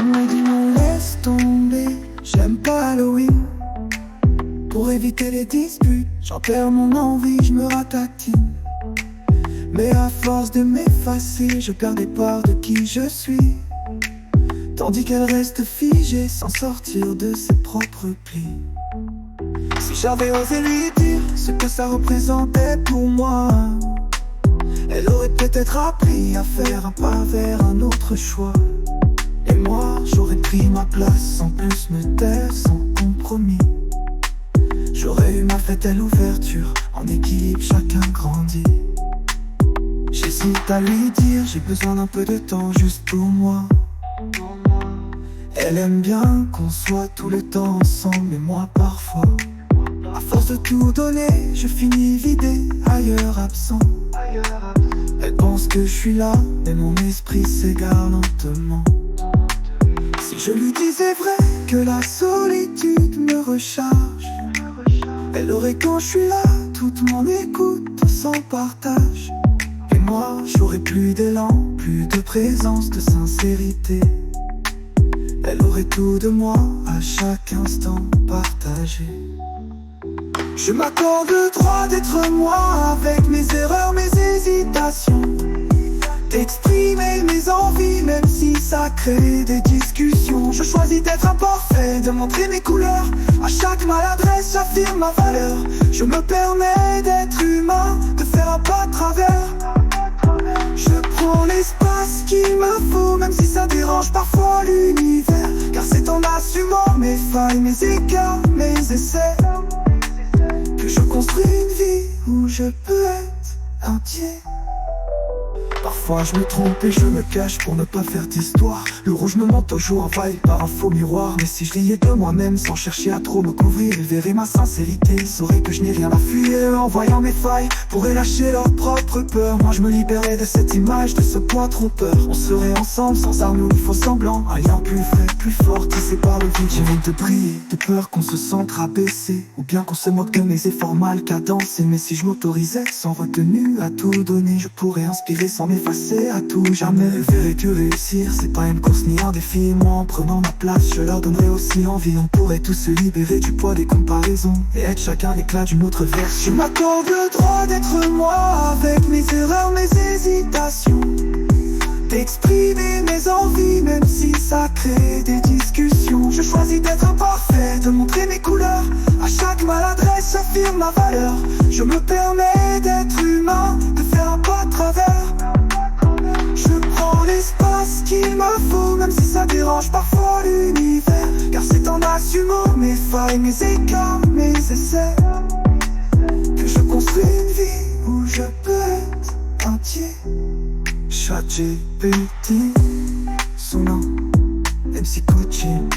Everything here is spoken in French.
me dit non, laisse tomber, j'aime pas Halloween. Pour éviter les disputes, j'en perds mon envie, je me ratatine. Mais à force de m'effacer, je perds des parts de qui je suis. Tandis qu'elle reste figée sans sortir de ses propres plis. Si j'avais osé lui dire ce que ça représentait pour moi, elle aurait peut-être appris à faire un pas vers un autre choix. Et moi, j'aurais pris ma place sans plus me taire, sans compromis. J'aurais eu ma fête à l'ouverture, en équipe chacun grandit. J'hésite à lui dire, j'ai besoin d'un peu de temps juste pour moi. Elle aime bien qu'on soit tout le temps ensemble, mais moi parfois, à force de tout donner, je finis vidé, ailleurs absent. Elle pense que je suis là, mais mon esprit s'égare lentement. Si je lui disais vrai que la solitude me recharge, elle aurait quand je suis là toute mon écoute sans partage. Et moi j'aurais plus d'élan, plus de présence, de sincérité. Elle aurait tout de moi à chaque instant partagé. Je m'accorde le droit d'être moi, avec mes erreurs, mes hésitations, d'exprimer mes envies même si ça crée des discussions. Je choisis d'être imparfait, de montrer mes couleurs. À chaque maladresse j'affirme ma valeur. Je me permets d'être humain, de faire un pas de travers. Je prends l'espace qu'il me faut, même si ça dérange parfois l'univers. Car c'est en assumant mes failles, mes écarts, mes essais, que je construis une vie où je peux être entier. Parfois je me trompe et je me cache pour ne pas faire d'histoire. Le rouge me ment toujours envahi par un faux miroir. Mais si je riais de moi-même sans chercher à trop me couvrir, ils verraient ma sincérité, sauraient que je n'ai rien à fuir. En voyant mes failles, pourraient lâcher leur propre peur. Moi je me libérais de cette image, de ce poids trompeur. On serait ensemble sans armes ou faux semblants, un lien plus vrai, plus fort qui sépare le vide. J'évite de briller, de peur qu'on se sente rabaissé, ou bien qu'on se moque de mes efforts mal cadencés. Mais si je m'autorisais sans retenue à tout donner, je pourrais inspirer sans m'effacer à tout jamais. Verrais-tu réussir, c'est pas une course ni un défi. Moi en prenant ma place, je leur donnerai aussi envie. On pourrait tous se libérer du poids des comparaisons et être chacun l'éclat d'une autre version. Je m'accorde le droit d'être moi, avec mes erreurs, mes hésitations, d'exprimer mes envies même si ça crée des discussions. Je choisis d'être imparfait, de montrer mes couleurs. À chaque maladresse j'affirme ma valeur. Je me permets d'être humain, de faire un pas de travers. Je prends l'espace qu'il me faut, même si ça dérange parfois l'univers. Car c'est en assumant mes failles, mes écarts, mes essais, que je construis une vie où je peux être entier. ChatGPT, son nom, MC Coaching.